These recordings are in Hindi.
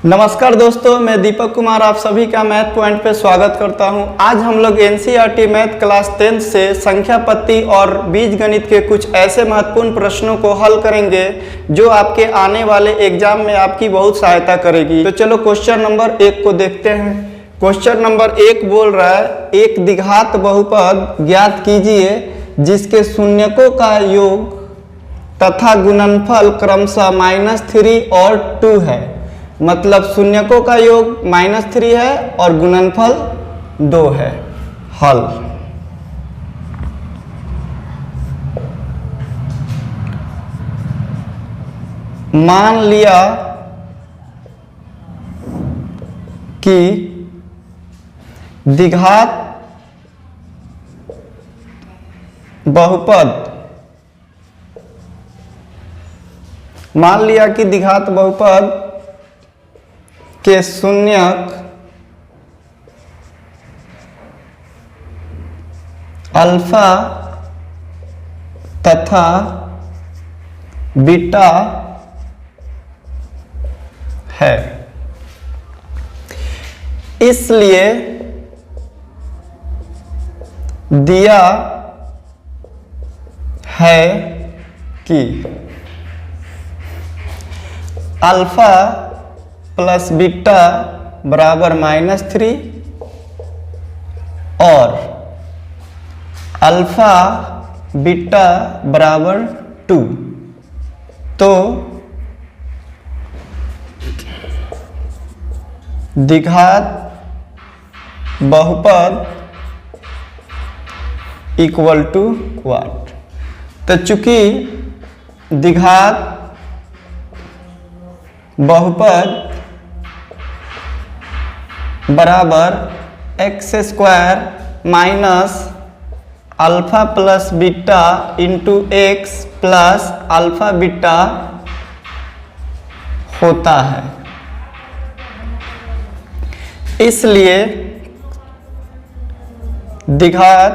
नमस्कार दोस्तों, मैं दीपक कुमार आप सभी का मैथ पॉइंट पे स्वागत करता हूं। आज हम लोग एनसीईआरटी मैथ क्लास 10 से संख्या पत्ती और बीजगणित के कुछ ऐसे महत्वपूर्ण प्रश्नों को हल करेंगे जो आपके आने वाले एग्जाम में आपकी बहुत सहायता करेगी। तो चलो क्वेश्चन नंबर 1 को देखते हैं। क्वेश्चन नंबर 1 बोल रहा है, एक द्विघात बहुपद ज्ञात कीजिए जिसके शून्यकों का योग तथा गुणनफल क्रमशः -3 और 2 है। मतलब शून्यकों का योग -3 है और गुणनफल 2 है। हल। मान लिया कि द्विघात बहुपद के शून्यक अल्फा तथा बीटा है, इसलिए दिया है कि अल्फा प्लस बीटा बराबर -3 और अल्फा बीटा बराबर 2। तो द्विघात बहुपद इक्वल टू व्हाट? तो चूंकि द्विघात बहुपद बराबर x² minus alpha plus beta into x plus alpha beta होता है, इसलिए द्विघात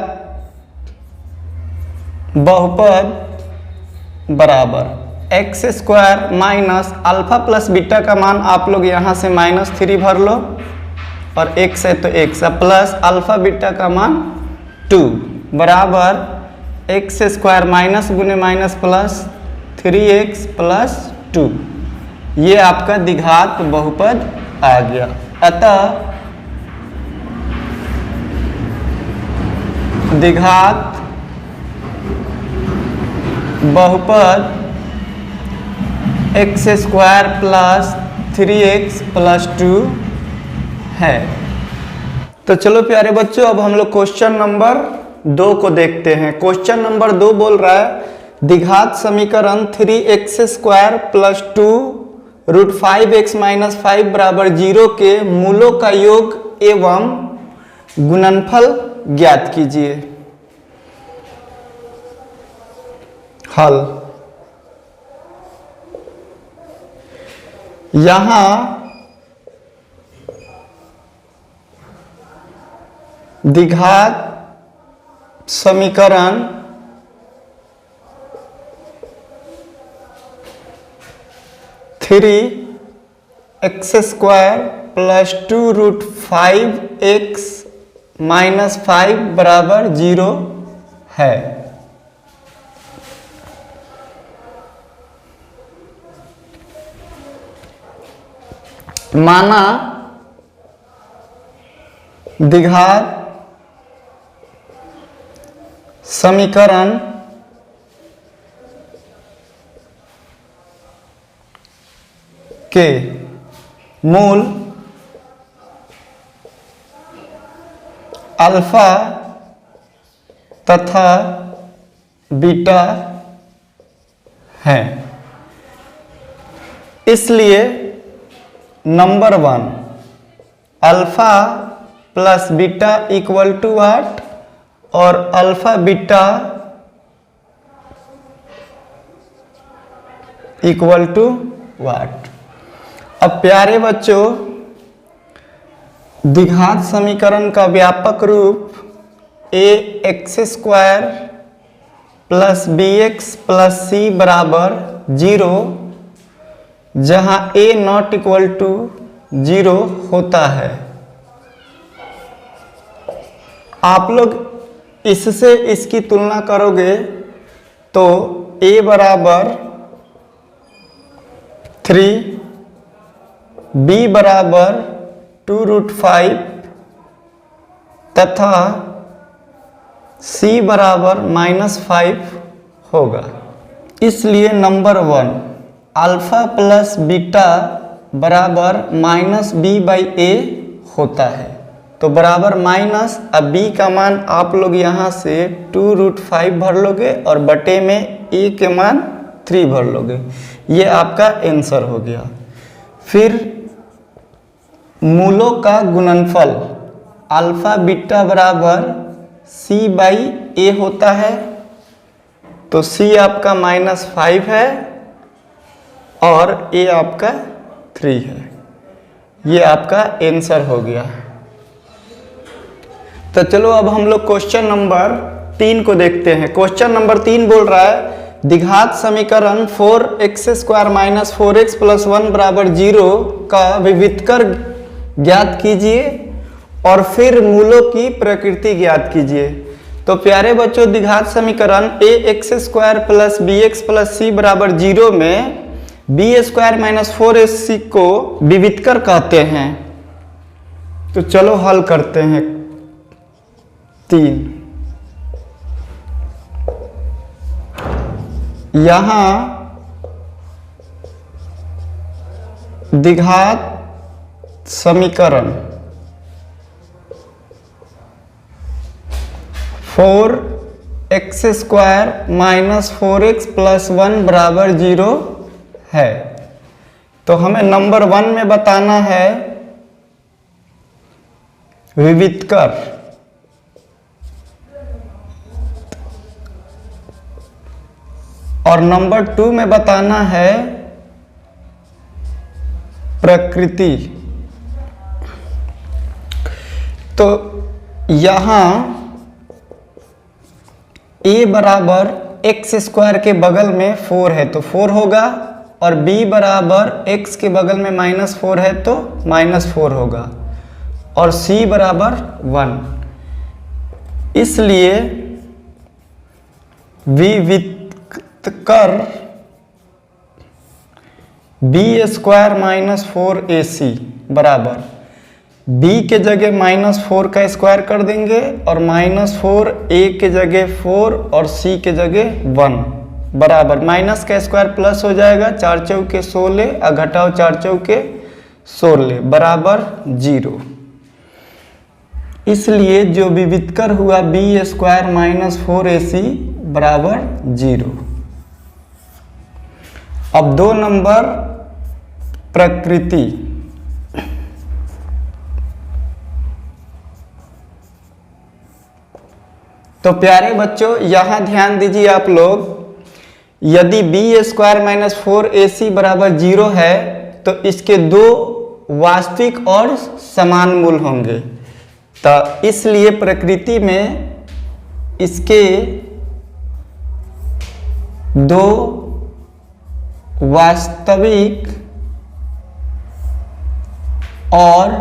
बहुपद बराबर x² minus alpha plus beta का मान आप लोग यहाँ से -3 भर लो और x है तो x प्लस अल्फा बीटा का मान 2 बराबर x² माइनस गुने माइनस प्लस 3x प्लस 2। ये आपका द्विघात बहुपद आ गया। अतः द्विघात बहुपद x² प्लस 3x प्लस 2 है। तो चलो प्यारे बच्चों, अब हम लोग क्वेश्चन नंबर 2 को देखते हैं। क्वेश्चन नंबर 2 बोल रहा है, द्विघात समीकरण 3x² प्लस 2 √5x - 5 बराबर 0 के मूलों का योग एवं गुणनफल ज्ञात कीजिए। हल। यहां द्विघात समीकरण (3x² प्लस 2 √5x - 5 बराबर 0 है। माना द्विघात समीकरण के मूल अल्फा तथा बीटा हैं, इसलिए number 1 alpha plus beta equal to what? और alpha beta equal to what? अब प्यारे बच्चों, द्विघात समीकरण का व्यापक रूप ax² plus bx plus c बराबर 0, जहाँ a नॉट इक्वल टू 0 होता है। आप लोग इससे इसकी तुलना करोगे तो a बराबर 3, b बराबर 2√5 तथा c बराबर -5 होगा। इसलिए नंबर 1 अल्फा प्लस बीटा बराबर -b/a होता है। तो बराबर माइनस, अब b का मान आप लोग यहाँ से 2√5 भर लोगे और बटे में a के मान 3 भर लोगे। ये आपका आंसर हो गया। फिर मूलों का गुणनफल अल्फा बीटा बराबर c/a होता है। तो c आपका -5 है और a आपका 3 है। ये आपका आंसर हो गया। तो चलो अब हम लोग क्वेश्चन नंबर 3 को देखते हैं। क्वेश्चन नंबर 3 बोल रहा है द्विघात समीकरण 4x² - 4x + 1 बराबर 0 का विविधकर ज्ञात कीजिए और फिर मूलों की प्रकृति ज्ञात कीजिए। तो प्यारे बच्चों, द्विघात समीकरण ax² + bx + c बराबर 0 में b² - 4ac को विविधकर कहते हैं। तो चलो हल करते हैं। 3 यहाँ द्विघात समीकरण 4x² - 4x + 1 बराबर 0 है। तो हमें नंबर 1 में बताना है विविधकर, और नंबर 2 में बताना है प्रकृति। तो यहाँ a बराबर x² के बगल में 4 है तो 4 होगा, और b बराबर x के बगल में -4 है तो -4 होगा, और c बराबर 1। इसलिए विविधकर b² - 4ac बराबर b के जगह -4 का स्क्वायर कर देंगे और -4 a के जगह 4 और c के जगह 1 बराबर माइनस का स्क्वायर प्लस हो जाएगा, 4 चौके 16 और घटाओ 4 चौके 16 बराबर 0। इसलिए जो विविधकर हुआ b² - 4ac बराबर 0। अब 2 नंबर प्रकृति। तो प्यारे बच्चों, यहां ध्यान दीजिए आप लोग, यदि b² - 4ac बराबर 0 है तो इसके 2 वास्तविक और समान मूल होंगे। तो इसलिए प्रकृति में इसके 2 वास्तविक और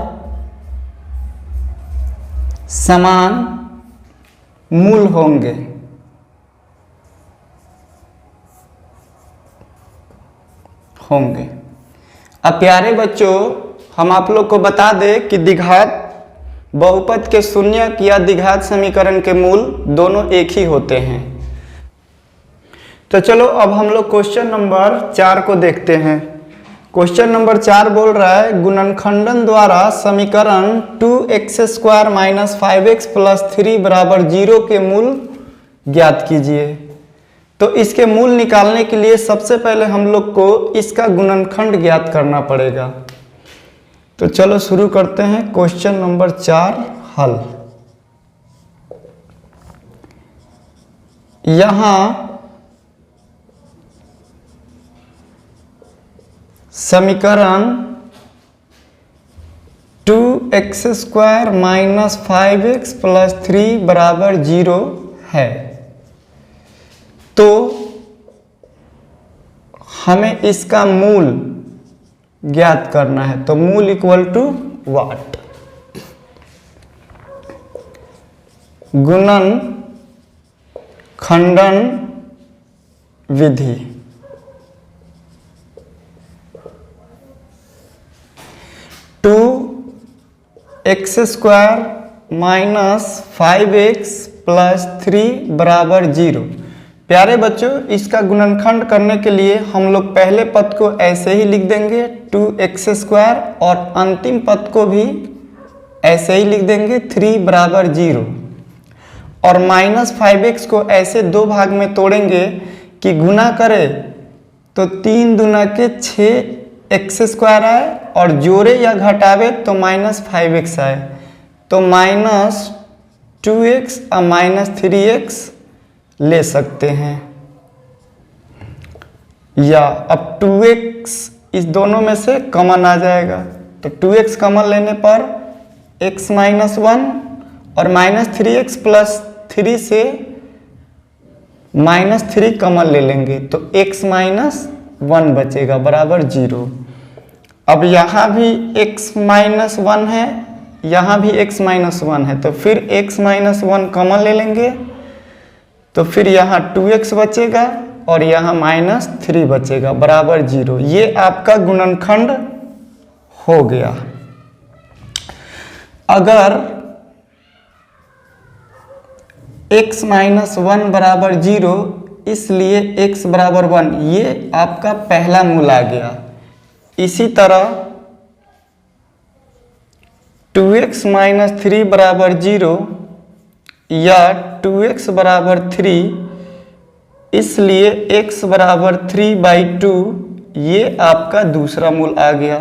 समान मूल होंगे। अब प्यारे बच्चों, हम आप लोग को बता दें कि द्विघात बहुपद के शून्यक या द्विघात समीकरण के मूल दोनों एक ही होते हैं। तो चलो अब हम लोग क्वेश्चन नंबर 4 को देखते हैं। क्वेश्चन नंबर 4 बोल रहा है गुणनखंडन द्वारा समीकरण 2x² - 5x + 3 बराबर 0 के मूल ज्ञात कीजिए। तो इसके मूल निकालने के लिए सबसे पहले हम लोग को इसका गुणनखंड ज्ञात करना पड़ेगा। तो चलो शुरू करते हैं। क्वेश्चन नंबर 4 हल। यहाँ समीकरण 2x² - 5x + 3 बराबर 0 है। तो हमें इसका मूल ज्ञात करना है। तो मूल इक्वल टू वाट। गुणन खंडन विधि। Two x square minus 5x plus 3 बराबर 0। प्यारे बच्चों, इसका गुणनखंड करने के लिए हम लोग पहले पद को ऐसे ही लिख देंगे 2x स्क्वायर, और अंतिम पद को भी ऐसे ही लिख देंगे 3 बराबर 0। और माइनस 5x को ऐसे दो भाग में तोड़ेंगे कि गुना करे तो 3 दूना के 6x स्क्वायर आए, और जोड़े या घटावे तो माइनस 5x आए। तो माइनस 2x और माइनस 3x ले सकते हैं, या अब 2x इस दोनों में से कॉमन आ जाएगा। तो 2x कॉमन लेने पर x माइनस 1 और माइनस 3x प्लस 3 से माइनस 3 कॉमन ले लेंगे तो x माइनस 1 बचेगा बराबर 0। अब यहाँ भी x माइनस 1 है, यहाँ भी x माइनस 1 है, तो फिर x माइनस 1 कॉमन ले लेंगे तो फिर यहाँ 2x बचेगा और यहाँ माइनस 3 बचेगा बराबर 0। ये आपका गुणनखंड हो गया। अगर x माइनस 1 बराबर 0, इसलिए x बराबर 1, ये आपका पहला मूल आ गया। इसी तरह 2x माइनस 3 बराबर 0 या 2x बराबर 3, इसलिए x बराबर 3/2, ये आपका दूसरा मूल आ गया।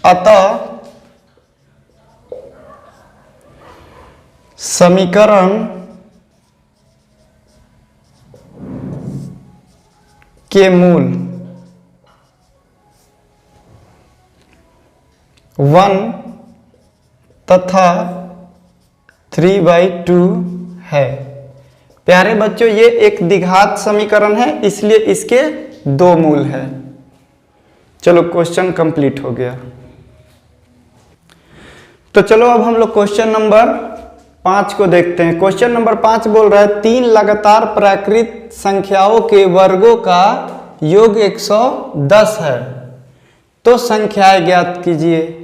अतः समीकरण के मूल 1 तथा 3/2 है। प्यारे बच्चों, ये एक द्विघात समीकरण है, इसलिए इसके दो मूल हैं। चलो क्वेश्चन कंप्लीट हो गया। तो चलो अब हम लोग क्वेश्चन नंबर 5 को देखते हैं। क्वेश्चन नंबर 5 बोल रहा है 3 लगातार प्राकृत संख्याओं के वर्गों का योग 110 है, तो संख्याएं ज्ञात कीजिए।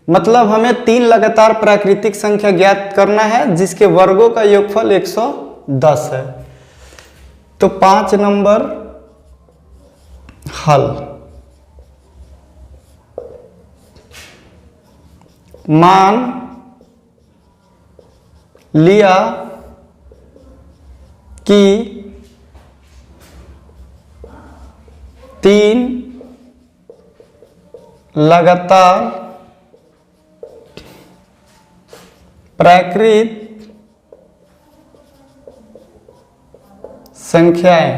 मतलब हमें 3 लगातार प्राकृतिक संख्या ज्ञात करना है जिसके वर्गों का योगफल 110 है। तो 5 नंबर हल। मान लिया कि 3 लगातार प्राकृत संख्याएं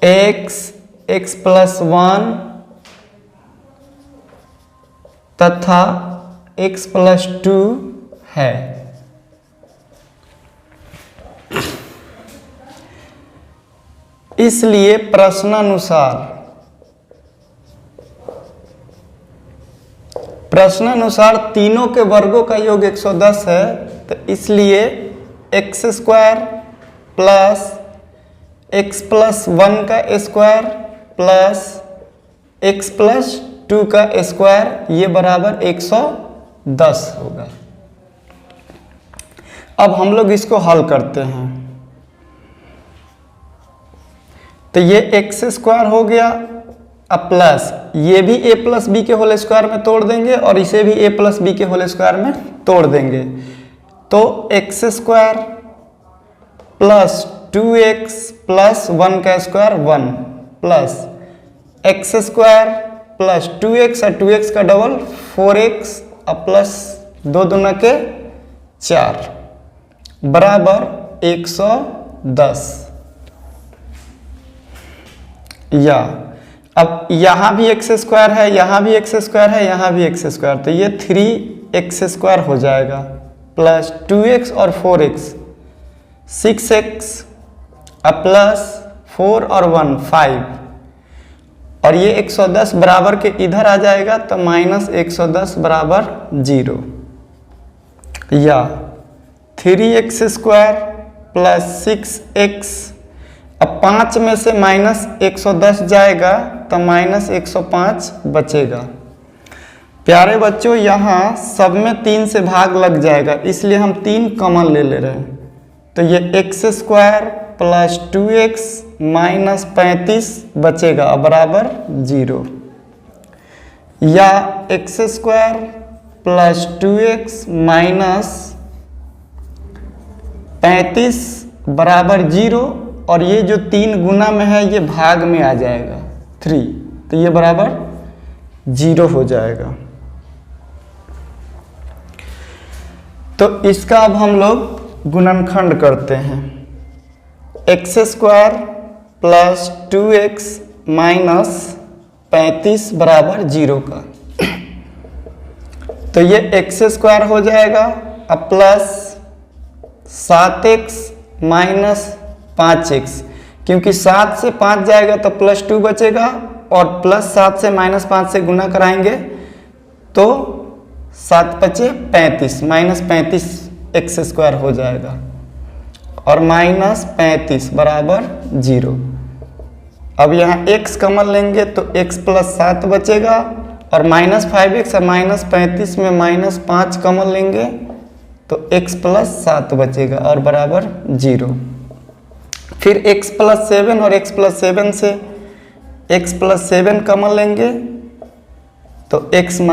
x, x प्लस 1 तथा x प्लस 2 है। इसलिए प्रश्नानुसार तीनों के वर्गों का योग 110 है, तो इसलिए x square plus x plus 1 का स्क्वायर प्लस एक्स प्लस 2 का स्क्वायर ये बराबर 110 होगा। अब हम लोग इसको हल करते हैं। तो ये एक्स स्क्वायर हो गया, अब प्लस ये भी ए प्लस बी के होल स्क्वायर में तोड़ देंगे और इसे भी ए प्लस बी के होल स्क्वायर में तोड़ देंगे। तो x square plus 2x plus 1 का square 1 plus x square plus 2x और 2x का डबल 4x और प्लस 2 दूना के 4 बराबर 110। या अब यहाँ भी एक्स स्क्वायर है, यहाँ भी एक्स स्क्वायर है, यहाँ भी एक्स स्क्वायर, तो ये 3x स्क्वायर हो जाएगा प्लस 2x और 4x 6x और प्लस 4 और 1 5 और ये 110 बराबर के इधर आ जाएगा तो -110 बराबर 0, या 3x² + 6x। अब 5 में से -110 जाएगा तो -105 बचेगा। प्यारे बच्चों, यहाँ सब में 3 से भाग लग जाएगा, इसलिए हम 3 कॉमन ले रहे हैं। तो ये x² + 2x - 35 बचेगा बराबर 0, या x² + 2x - 35 बराबर 0, और ये जो 3 गुना में है ये भाग में आ जाएगा 3, तो ये बराबर 0 हो जाएगा। तो इसका अब हम लोग गुणनखंड करते हैं। x² + 2x - 35 बराबर 0 का, तो ये x² हो जाएगा, अब प्लस 7x - 5x, क्योंकि 7 से 5 जाएगा तो +2 बचेगा, और +7 से -5 से गुना कराएंगे तो 7 बचे 35, -35 x² हो जाएगा, और -35 बराबर 0। अब यहाँ x कॉमन लेंगे तो x + 7 बचेगा, और -5x और -35 में -5 कॉमन लेंगे तो x + 7 बचेगा और बराबर 0। फिर x + 7 और x + 7 से x + 7 कॉमन लेंगे तो x -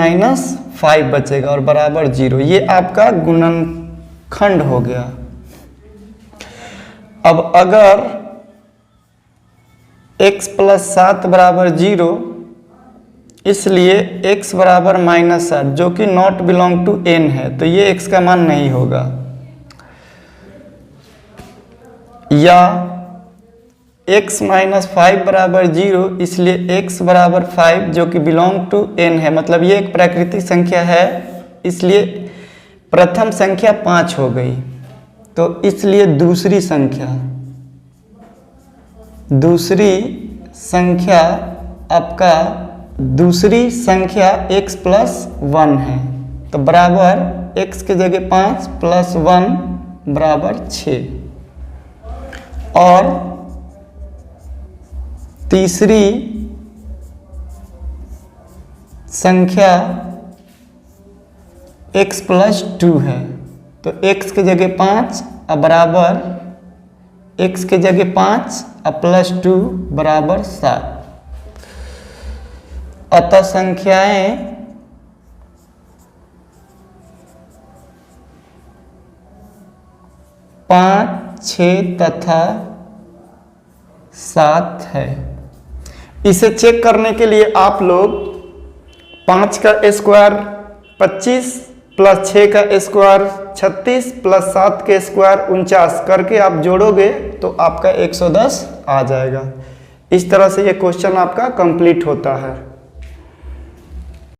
5 बचेगा और बराबर 0। ये आपका गुणनखंड हो गया। अब अगर x + 7 बराबर 0, इसलिए x बराबर -7, जो कि नॉट बिलोंग टू n है, तो ये x का मान नहीं होगा। या x - 5 बराबर 0, इसलिए x बराबर 5, जो कि बिलोंग टू n है, मतलब ये एक प्राकृतिक संख्या है, इसलिए प्रथम संख्या 5 हो गई। तो इसलिए दूसरी संख्या आपका दूसरी संख्या x + 1 है, तो बराबर x के जगह 5 + 1 बराबर 6। और तीसरी संख्या x + 2 है, तो x के जगह 5 और बराबर x के जगह 5 और +2 बराबर 7। अतः संख्याएं 5, 6 तथा 7 है। इसे चेक करने के लिए आप लोग 5 का स्क्वायर 25 + 6 का स्क्वायर 36 + 7 के स्क्वायर 49 करके आप जोड़ोगे तो आपका 110 आ जाएगा। इस तरह से ये क्वेश्चन आपका कंप्लीट होता है।